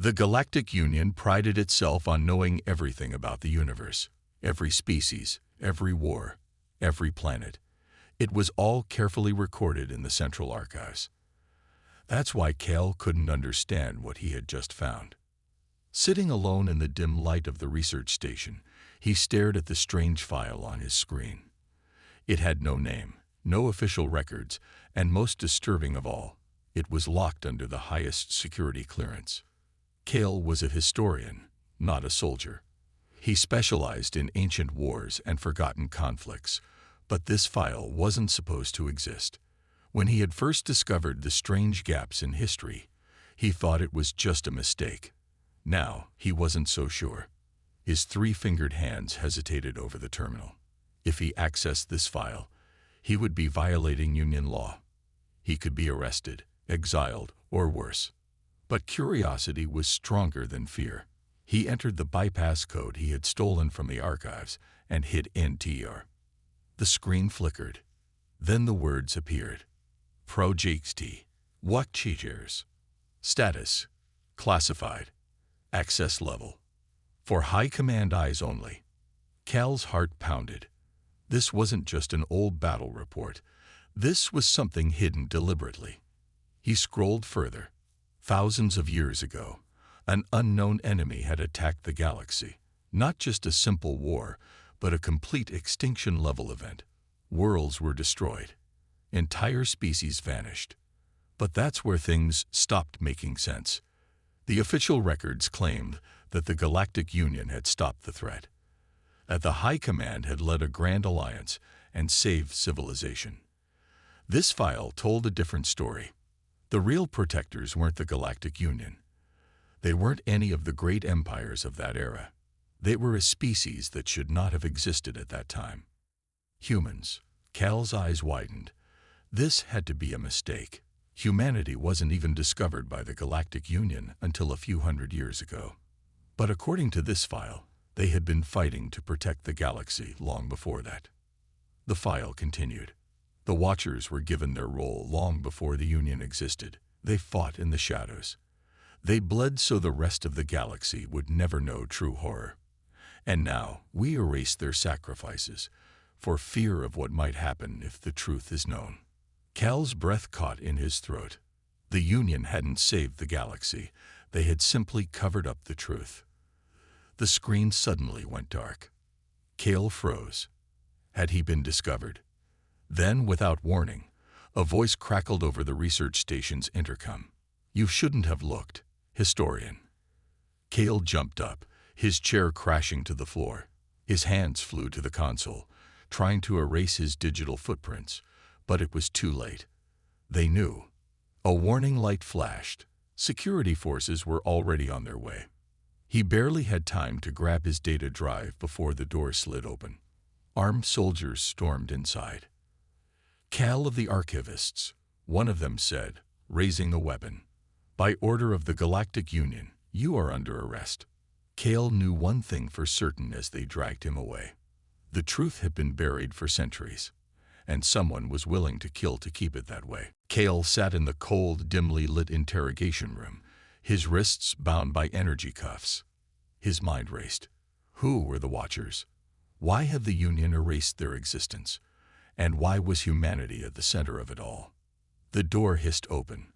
The Galactic Union prided itself on knowing everything about the universe, every species, every war, every planet. It was all carefully recorded in the central archives. That's why Cale couldn't understand what he had just found. Sitting alone in the dim light of the research station, he stared at the strange file on his screen. It had no name, no official records, and most disturbing of all, it was locked under the highest security clearance. Cale was a historian, not a soldier. He specialized in ancient wars and forgotten conflicts, but this file wasn't supposed to exist. When he had first discovered the strange gaps in history, he thought it was just a mistake. Now, he wasn't so sure. His three-fingered hands hesitated over the terminal. If he accessed this file, he would be violating Union law. He could be arrested, exiled, or worse. But curiosity was stronger than fear. He entered the bypass code he had stolen from the archives and hit Enter. The screen flickered. Then the words appeared. Project What Cheaters? Status: Classified. Access level: For high command eyes only. Cal's heart pounded. This wasn't just an old battle report. This was something hidden deliberately. He scrolled further. Thousands of years ago, an unknown enemy had attacked the galaxy. Not just a simple war, but a complete extinction-level event. Worlds were destroyed. Entire species vanished. But that's where things stopped making sense. The official records claimed that the Galactic Union had stopped the threat, that the High Command had led a grand alliance and saved civilization. This file told a different story. The real protectors weren't the Galactic Union. They weren't any of the great empires of that era. They were a species that should not have existed at that time. Humans. Cal's eyes widened. This had to be a mistake. Humanity wasn't even discovered by the Galactic Union until a few hundred years ago. But according to this file, they had been fighting to protect the galaxy long before that. The file continued. The Watchers were given their role long before the Union existed. They fought in the shadows. They bled so the rest of the galaxy would never know true horror. And now we erase their sacrifices for fear of what might happen if the truth is known. Cal's breath caught in his throat. The Union hadn't saved the galaxy. They had simply covered up the truth. The screen suddenly went dark. Cal froze. Had he been discovered? Then, without warning, a voice crackled over the research station's intercom. You shouldn't have looked, historian. Cal jumped up, his chair crashing to the floor. His hands flew to the console, trying to erase his digital footprints, but it was too late. They knew. A warning light flashed. Security forces were already on their way. He barely had time to grab his data drive before the door slid open. Armed soldiers stormed inside. Cal of the Archivists, one of them said, raising a weapon. By order of the Galactic Union, you are under arrest. Cal knew one thing for certain as they dragged him away. The truth had been buried for centuries, and someone was willing to kill to keep it that way. Cal sat in the cold, dimly lit interrogation room, his wrists bound by energy cuffs. His mind raced. Who were the Watchers? Why had the Union erased their existence? And why was humanity at the center of it all? The door hissed open.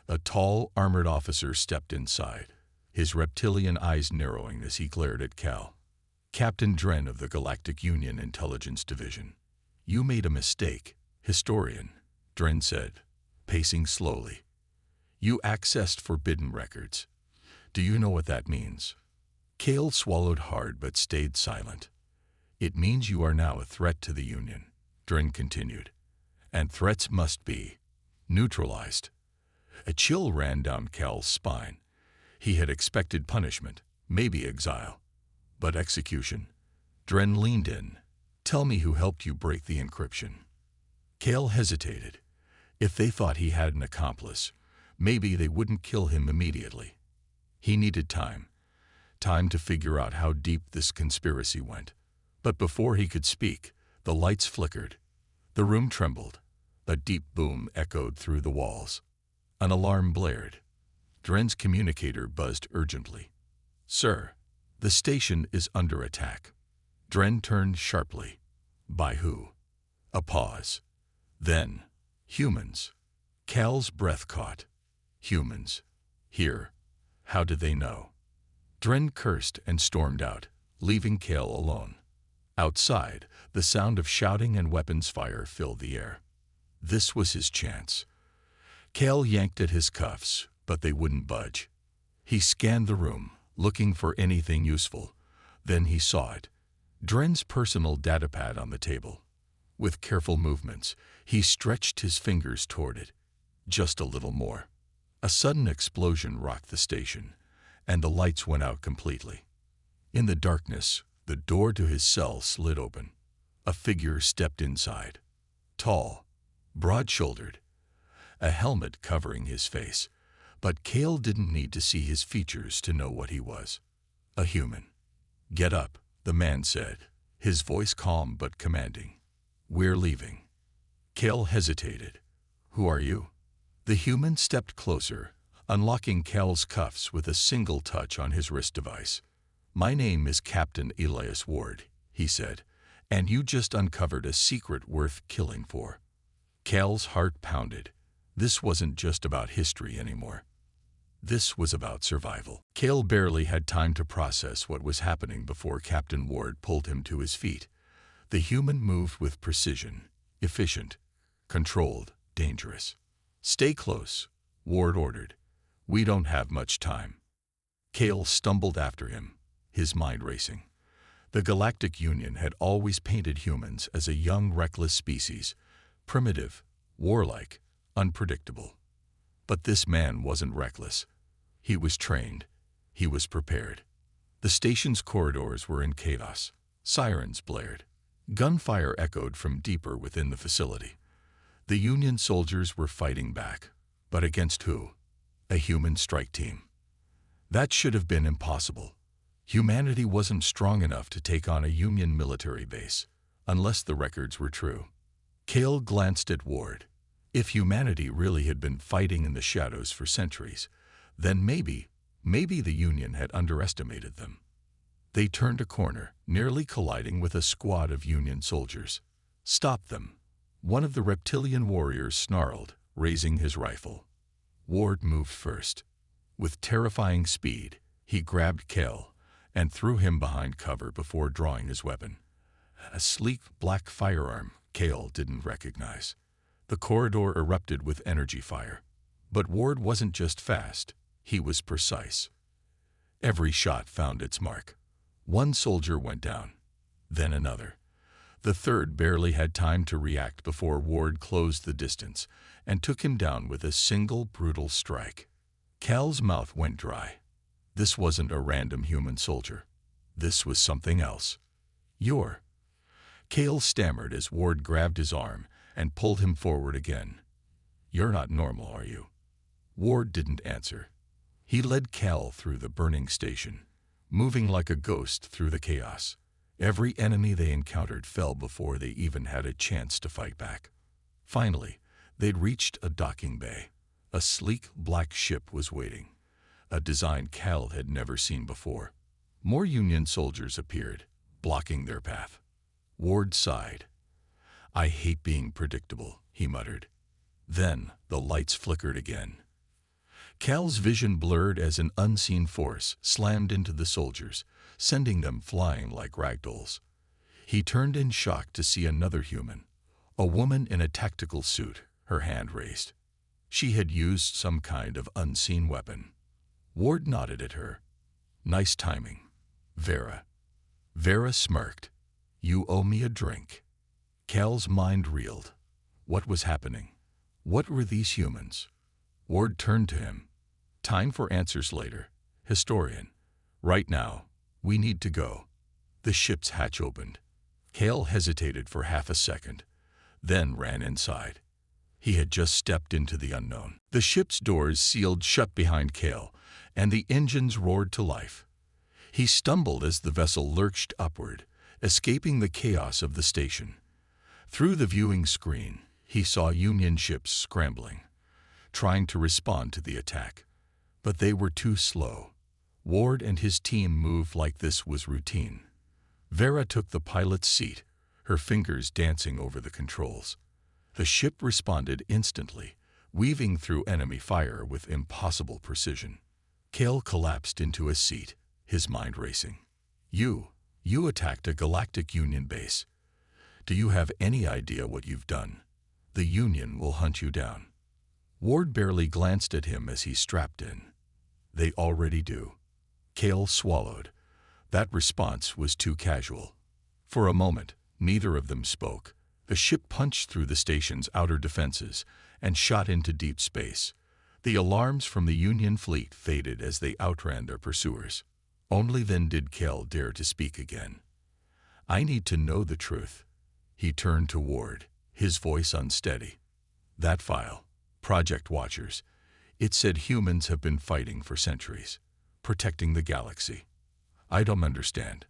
A tall, armored officer stepped inside, his reptilian eyes narrowing as he glared at Cal. Captain Dren of the Galactic Union Intelligence Division. You made a mistake, historian, Dren said, pacing slowly. You accessed forbidden records. Do you know what that means? Cal swallowed hard but stayed silent. It means you are now a threat to the Union, Dren continued, and threats must be neutralized. A chill ran down Cal's spine. He had expected punishment, maybe exile, but execution. Dren leaned in. Tell me who helped you break the encryption. Cal hesitated. If they thought he had an accomplice, maybe they wouldn't kill him immediately. He needed time to figure out how deep this conspiracy went. But before he could speak, the lights flickered. The room trembled. A deep boom echoed through the walls. An alarm blared. Dren's communicator buzzed urgently. "Sir, the station is under attack." Dren turned sharply. "By who?" A pause. Then, "Humans." Cal's breath caught. "Humans. Here. How did they know?" Dren cursed and stormed out, leaving Cal alone. Outside, the sound of shouting and weapons fire filled the air. This was his chance. Cal yanked at his cuffs, but they wouldn't budge. He scanned the room, looking for anything useful. Then he saw it. Dren's personal datapad on the table. With careful movements, he stretched his fingers toward it. Just a little more. A sudden explosion rocked the station, and the lights went out completely. In the darkness, the door to his cell slid open. A figure stepped inside. Tall, broad-shouldered, a helmet covering his face. But Cal didn't need to see his features to know what he was. A human. "Get up," the man said, his voice calm but commanding. "We're leaving." Cal hesitated. "Who are you?" The human stepped closer, unlocking Cal's cuffs with a single touch on his wrist device. "My name is Captain Elias Ward," he said, "and you just uncovered a secret worth killing for." Cal's heart pounded. This wasn't just about history anymore. This was about survival. Cal barely had time to process what was happening before Captain Ward pulled him to his feet. The human moved with precision, efficient, controlled, dangerous. "Stay close," Ward ordered. "We don't have much time." Cal stumbled after him, his mind racing. The Galactic Union had always painted humans as a young, reckless species, primitive, warlike, unpredictable. But this man wasn't reckless. He was trained. He was prepared. The station's corridors were in chaos. Sirens blared. Gunfire echoed from deeper within the facility. The Union soldiers were fighting back. But against who? A human strike team. That should have been impossible. Humanity wasn't strong enough to take on a Union military base, unless the records were true. Cal glanced at Ward. If humanity really had been fighting in the shadows for centuries, then maybe the Union had underestimated them. They turned a corner, nearly colliding with a squad of Union soldiers. "Stop them," one of the reptilian warriors snarled, raising his rifle. Ward moved first. With terrifying speed, he grabbed Cal and threw him behind cover before drawing his weapon. A sleek black firearm Cal didn't recognize. The corridor erupted with energy fire. But Ward wasn't just fast, he was precise. Every shot found its mark. One soldier went down, then another. The third barely had time to react before Ward closed the distance and took him down with a single brutal strike. Cal's mouth went dry. This wasn't a random human soldier. This was something else. "You're..." Cal stammered as Ward grabbed his arm and pulled him forward again. "You're not normal, are you?" Ward didn't answer. He led Cal through the burning station, moving like a ghost through the chaos. Every enemy they encountered fell before they even had a chance to fight back. Finally, they'd reached a docking bay. A sleek black ship was waiting, a design Cal had never seen before. More Union soldiers appeared, blocking their path. Ward sighed. "I hate being predictable," he muttered. Then the lights flickered again. Cal's vision blurred as an unseen force slammed into the soldiers, sending them flying like ragdolls. He turned in shock to see another human, a woman in a tactical suit, her hand raised. She had used some kind of unseen weapon. Ward nodded at her. "Nice timing, Vera." Vera smirked. "You owe me a drink." Cal's mind reeled. What was happening? What were these humans? Ward turned to him. "Time for answers later, historian. Right now, we need to go." The ship's hatch opened. Cal hesitated for half a second, then ran inside. He had just stepped into the unknown. The ship's doors sealed shut behind Cal, and the engines roared to life. He stumbled as the vessel lurched upward, escaping the chaos of the station. Through the viewing screen, he saw Union ships scrambling, trying to respond to the attack. But they were too slow. Ward and his team moved like this was routine. Vera took the pilot's seat, her fingers dancing over the controls. The ship responded instantly, weaving through enemy fire with impossible precision. Cale collapsed into a seat, his mind racing. You attacked a Galactic Union base. Do you have any idea what you've done? The Union will hunt you down. Ward barely glanced at him as he strapped in. They already do. Cale swallowed. That response was too casual. For a moment, neither of them spoke. The ship punched through the station's outer defenses and shot into deep space. The alarms from the Union fleet faded as they outran their pursuers. Only then did Cale dare to speak again. I need to know the truth. He turned to Ward, his voice unsteady. That file, Project Watchers, it said humans have been fighting for centuries, protecting the galaxy. I don't understand.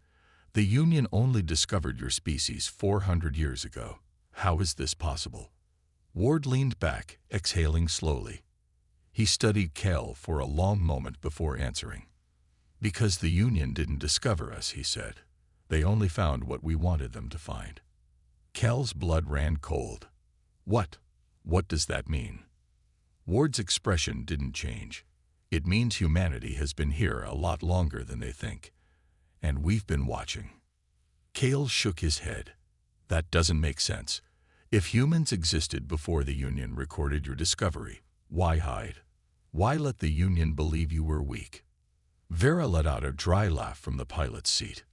The Union only discovered your species 400 years ago. How is this possible? Ward leaned back, exhaling slowly. He studied Cale for a long moment before answering. Because the Union didn't discover us, he said. They only found what we wanted them to find. Cale's blood ran cold. What? What does that mean? Ward's expression didn't change. It means humanity has been here a lot longer than they think. And we've been watching. Cale shook his head. That doesn't make sense. If humans existed before the Union recorded your discovery, why hide? Why let the Union believe you were weak? Vera let out a dry laugh from the pilot's seat.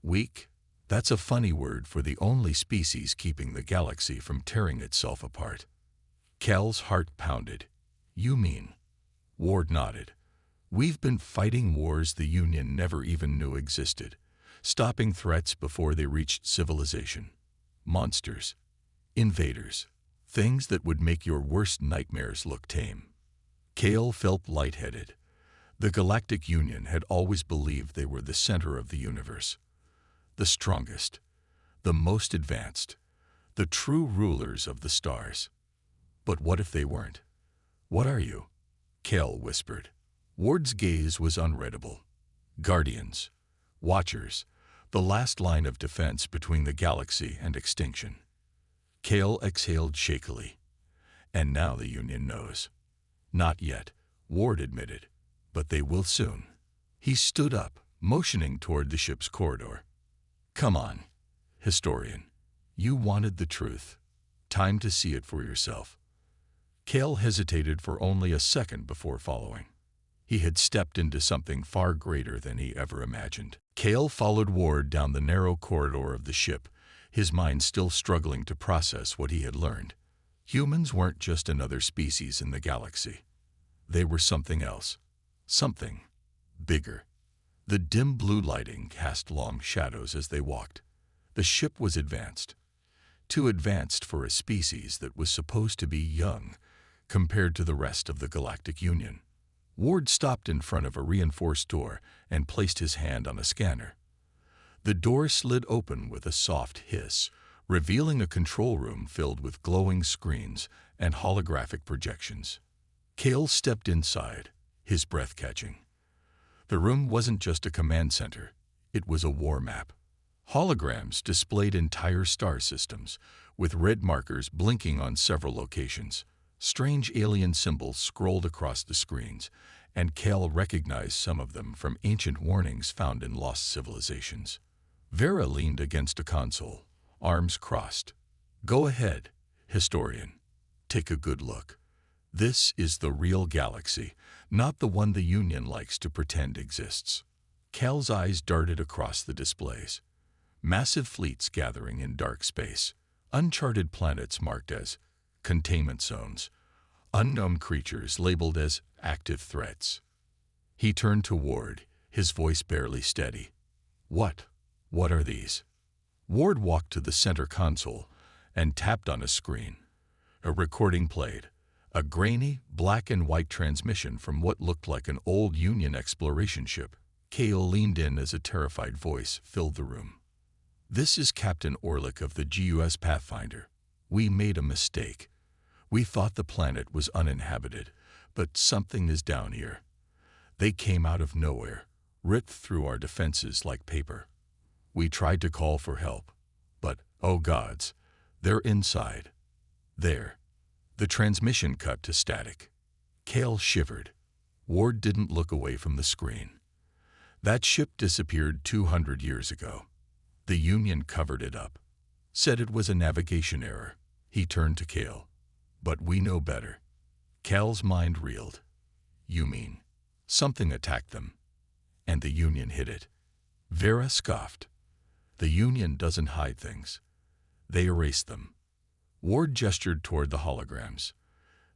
Weak? That's a funny word for the only species keeping the galaxy from tearing itself apart. Cale's heart pounded. You mean? Ward nodded. We've been fighting wars the Union never even knew existed, stopping threats before they reached civilization. Monsters. Invaders. Things that would make your worst nightmares look tame. Cale felt lightheaded. The Galactic Union had always believed they were the center of the universe. The strongest. The most advanced. The true rulers of the stars. But what if they weren't? What are you? Cale whispered. Ward's gaze was unreadable. Guardians. Watchers. The last line of defense between the galaxy and extinction. Cale exhaled shakily. And now the Union knows. Not yet, Ward admitted, but they will soon. He stood up, motioning toward the ship's corridor. Come on, historian. You wanted the truth. Time to see it for yourself. Cale hesitated for only a second before following. He had stepped into something far greater than he ever imagined. Cale followed Ward down the narrow corridor of the ship, his mind still struggling to process what he had learned. Humans weren't just another species in the galaxy. They were something else. Something bigger. The dim blue lighting cast long shadows as they walked. The ship was advanced. Too advanced for a species that was supposed to be young compared to the rest of the Galactic Union. Ward stopped in front of a reinforced door and placed his hand on a scanner. The door slid open with a soft hiss, revealing a control room filled with glowing screens and holographic projections. Cale stepped inside, his breath catching. The room wasn't just a command center, it was a war map. Holograms displayed entire star systems, with red markers blinking on several locations. Strange alien symbols scrolled across the screens, and Cale recognized some of them from ancient warnings found in lost civilizations. Vera leaned against a console, arms crossed. Go ahead, historian. Take a good look. This is the real galaxy, not the one the Union likes to pretend exists. Cale's eyes darted across the displays. Massive fleets gathering in dark space, uncharted planets marked as containment zones, unknown creatures labeled as active threats. He turned to Ward, his voice barely steady. What are these? Ward walked to the center console and tapped on a screen. A recording played, a grainy, black and white transmission from what looked like an old Union exploration ship. Cale leaned in as a terrified voice filled the room. This is Captain Orlick of the GUS Pathfinder. We made a mistake. We thought the planet was uninhabited, but something is down here. They came out of nowhere, ripped through our defenses like paper. We tried to call for help, but, oh gods, they're inside. There. The transmission cut to static. Cale shivered. Ward didn't look away from the screen. That ship disappeared 200 years ago. The Union covered it up. Said it was a navigation error. He turned to Cale. But we know better. Cale's mind reeled. You mean, something attacked them, and the Union hid it? Vera scoffed. The Union doesn't hide things. They erase them. Ward gestured toward the holograms.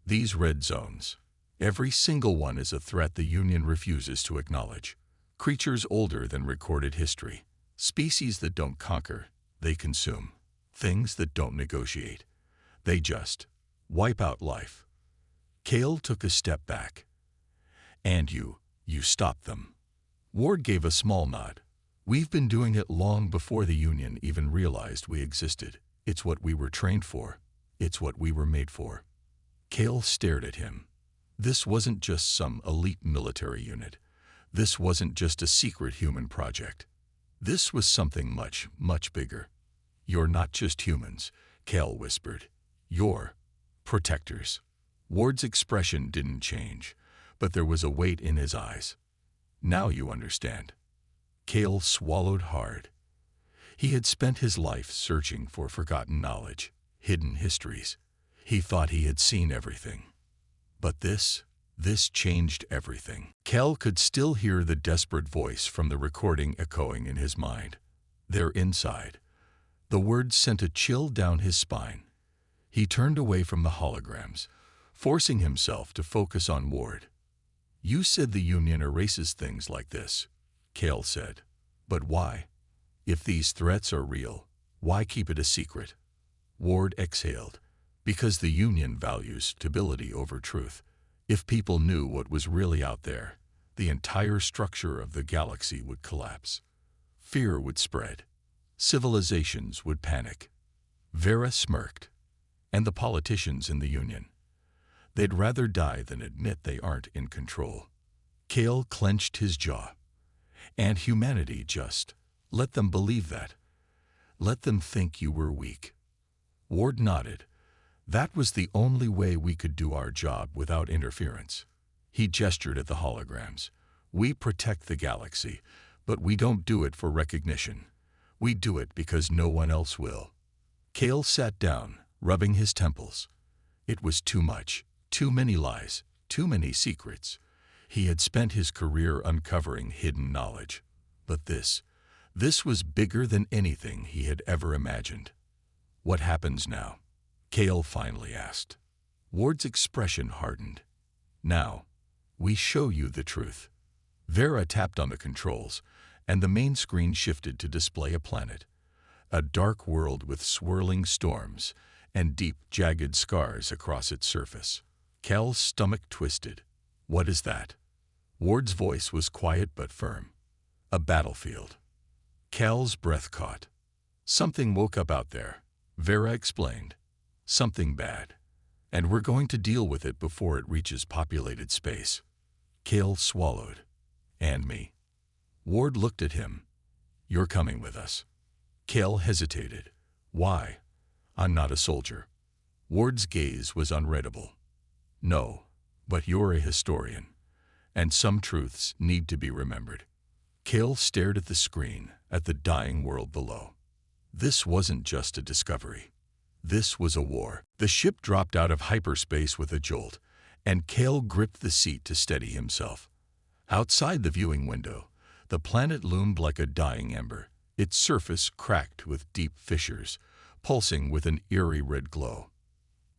These red zones. Every single one is a threat the Union refuses to acknowledge. Creatures older than recorded history. Species that don't conquer, they consume. Things that don't negotiate. They just wipe out life. Cale took a step back. And you stopped them. Ward gave a small nod. We've been doing it long before the Union even realized we existed. It's what we were trained for. It's what we were made for. Cale stared at him. This wasn't just some elite military unit. This wasn't just a secret human project. This was something much, much bigger. You're not just humans, Cale whispered. You're protectors. Ward's expression didn't change, but there was a weight in his eyes. Now you understand. Cale swallowed hard. He had spent his life searching for forgotten knowledge, hidden histories. He thought he had seen everything. But this changed everything. Cale could still hear the desperate voice from the recording echoing in his mind. They're inside. The words sent a chill down his spine. He turned away from the holograms, forcing himself to focus on Ward. You said the Union erases things like this, Cale said. But why? If these threats are real, why keep it a secret? Ward exhaled. Because the Union values stability over truth. If people knew what was really out there, the entire structure of the galaxy would collapse. Fear would spread. Civilizations would panic. Vera smirked. And the politicians in the Union. They'd rather die than admit they aren't in control. Cale clenched his jaw. And humanity just let them believe that. Let them think you were weak. Ward nodded. That was the only way we could do our job without interference. He gestured at the holograms. We protect the galaxy, but we don't do it for recognition. We do it because no one else will. Cale sat down, rubbing his temples. It was too much, too many lies, too many secrets. He had spent his career uncovering hidden knowledge. But this was bigger than anything he had ever imagined. What happens now? Cale finally asked. Ward's expression hardened. Now, we show you the truth. Vera tapped on the controls, and the main screen shifted to display a planet. A dark world with swirling storms and deep, jagged scars across its surface. Cale's stomach twisted. What is that? Ward's voice was quiet but firm. A battlefield. Cale's breath caught. Something woke up out there, Vera explained. Something bad. And we're going to deal with it before it reaches populated space. Cale swallowed. And me. Ward looked at him. You're coming with us. Cale hesitated. Why? I'm not a soldier. Ward's gaze was unreadable. No, but you're a historian. And some truths need to be remembered. Cale stared at the screen, at the dying world below. This wasn't just a discovery. This was a war. The ship dropped out of hyperspace with a jolt, and Cale gripped the seat to steady himself. Outside the viewing window, the planet loomed like a dying ember, its surface cracked with deep fissures, pulsing with an eerie red glow.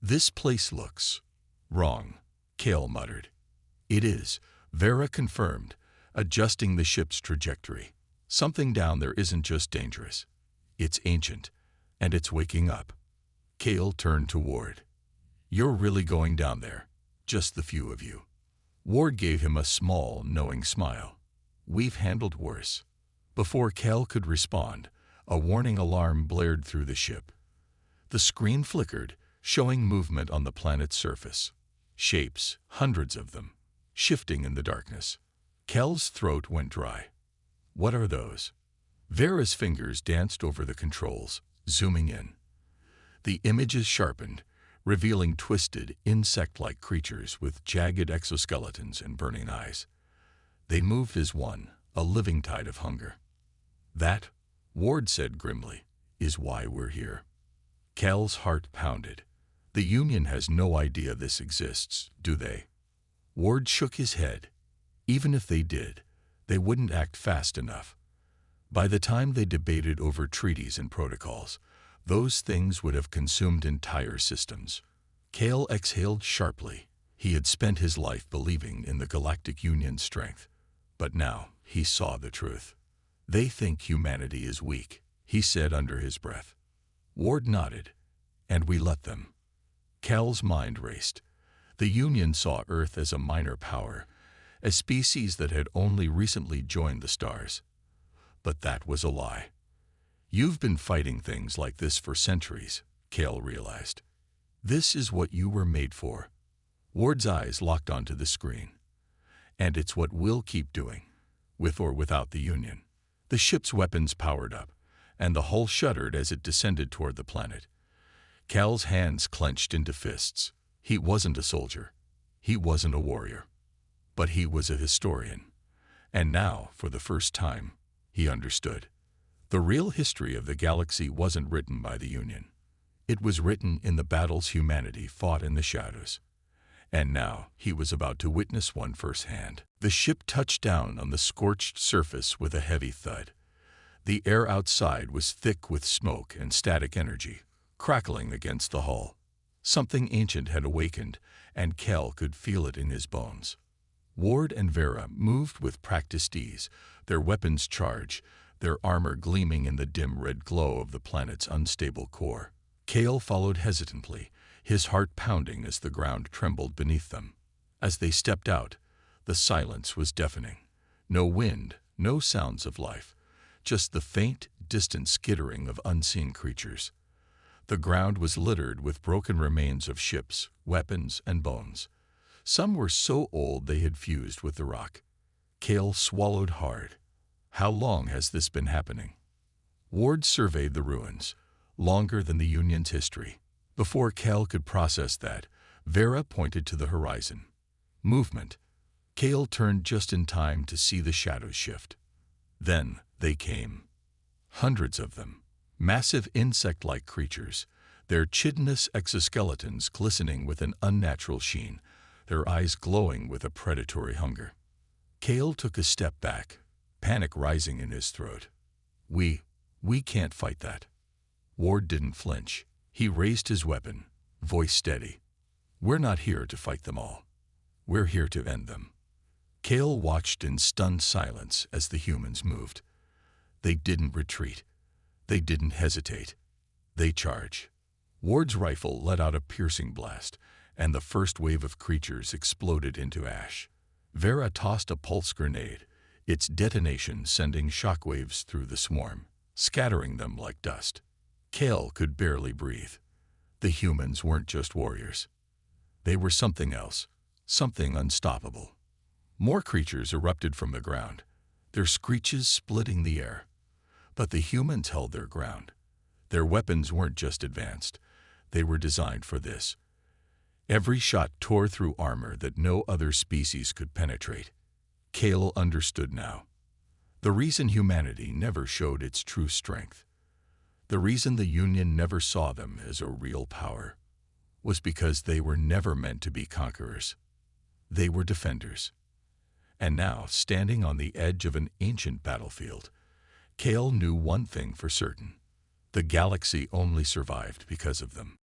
This place looks wrong, Cale muttered. It is, Vera confirmed, adjusting the ship's trajectory. Something down there isn't just dangerous. It's ancient, and it's waking up. Cale turned to Ward. You're really going down there, just the few of you. Ward gave him a small, knowing smile. We've handled worse. Before Cale could respond, a warning alarm blared through the ship. The screen flickered, showing movement on the planet's surface. Shapes, hundreds of them, shifting in the darkness. Kel's throat went dry. What are those? Vera's fingers danced over the controls, zooming in. The images sharpened, revealing twisted, insect-like creatures with jagged exoskeletons and burning eyes. They moved as one, a living tide of hunger. That, Ward said grimly, is why we're here. Kel's heart pounded. The Union has no idea this exists, do they? Ward shook his head. Even if they did, they wouldn't act fast enough. By the time they debated over treaties and protocols, those things would have consumed entire systems. Kel exhaled sharply. He had spent his life believing in the Galactic Union's strength. But now he saw the truth. They think humanity is weak, he said under his breath. Ward nodded. And we let them. Kel's mind raced. The Union saw Earth as a minor power, a species that had only recently joined the stars. But that was a lie. You've been fighting things like this for centuries, Kel realized. This is what you were made for. Ward's eyes locked onto the screen. And it's what we'll keep doing, with or without the Union. The ship's weapons powered up, and the hull shuddered as it descended toward the planet. Kel's hands clenched into fists. He wasn't a soldier. He wasn't a warrior. But he was a historian. And now, for the first time, he understood. The real history of the galaxy wasn't written by the Union. It was written in the battles humanity fought in the shadows. And now he was about to witness one firsthand. The ship touched down on the scorched surface with a heavy thud. The air outside was thick with smoke and static energy, crackling against the hull. Something ancient had awakened, and Kel could feel it in his bones. Ward and Vera moved with practiced ease, their weapons charged, their armor gleaming in the dim red glow of the planet's unstable core. Kel followed hesitantly, his heart pounding as the ground trembled beneath them. As they stepped out, the silence was deafening. No wind, no sounds of life, just the faint, distant skittering of unseen creatures. The ground was littered with broken remains of ships, weapons, and bones. Some were so old they had fused with the rock. Kel swallowed hard. How long has this been happening? Ward surveyed the ruins, longer than the Union's history. Before Kel could process that, Vera pointed to the horizon. Movement. Kel turned just in time to see the shadows shift. Then they came. Hundreds of them. Massive insect-like creatures, their chitinous exoskeletons glistening with an unnatural sheen, their eyes glowing with a predatory hunger. Kel took a step back, panic rising in his throat. We can't fight that. Ward didn't flinch. He raised his weapon, voice steady. We're not here to fight them all. We're here to end them. Kel watched in stunned silence as the humans moved. They didn't retreat. They didn't hesitate. They charged. Ward's rifle let out a piercing blast, and the first wave of creatures exploded into ash. Vera tossed a pulse grenade, its detonation sending shockwaves through the swarm, scattering them like dust. Kel could barely breathe. The humans weren't just warriors. They were something else, something unstoppable. More creatures erupted from the ground, their screeches splitting the air. But the humans held their ground. Their weapons weren't just advanced. They were designed for this. Every shot tore through armor that no other species could penetrate. Kel understood now. The reason humanity never showed its true strength, the reason the Union never saw them as a real power, was because they were never meant to be conquerors. They were defenders. And now, standing on the edge of an ancient battlefield, Kel knew one thing for certain. The galaxy only survived because of them.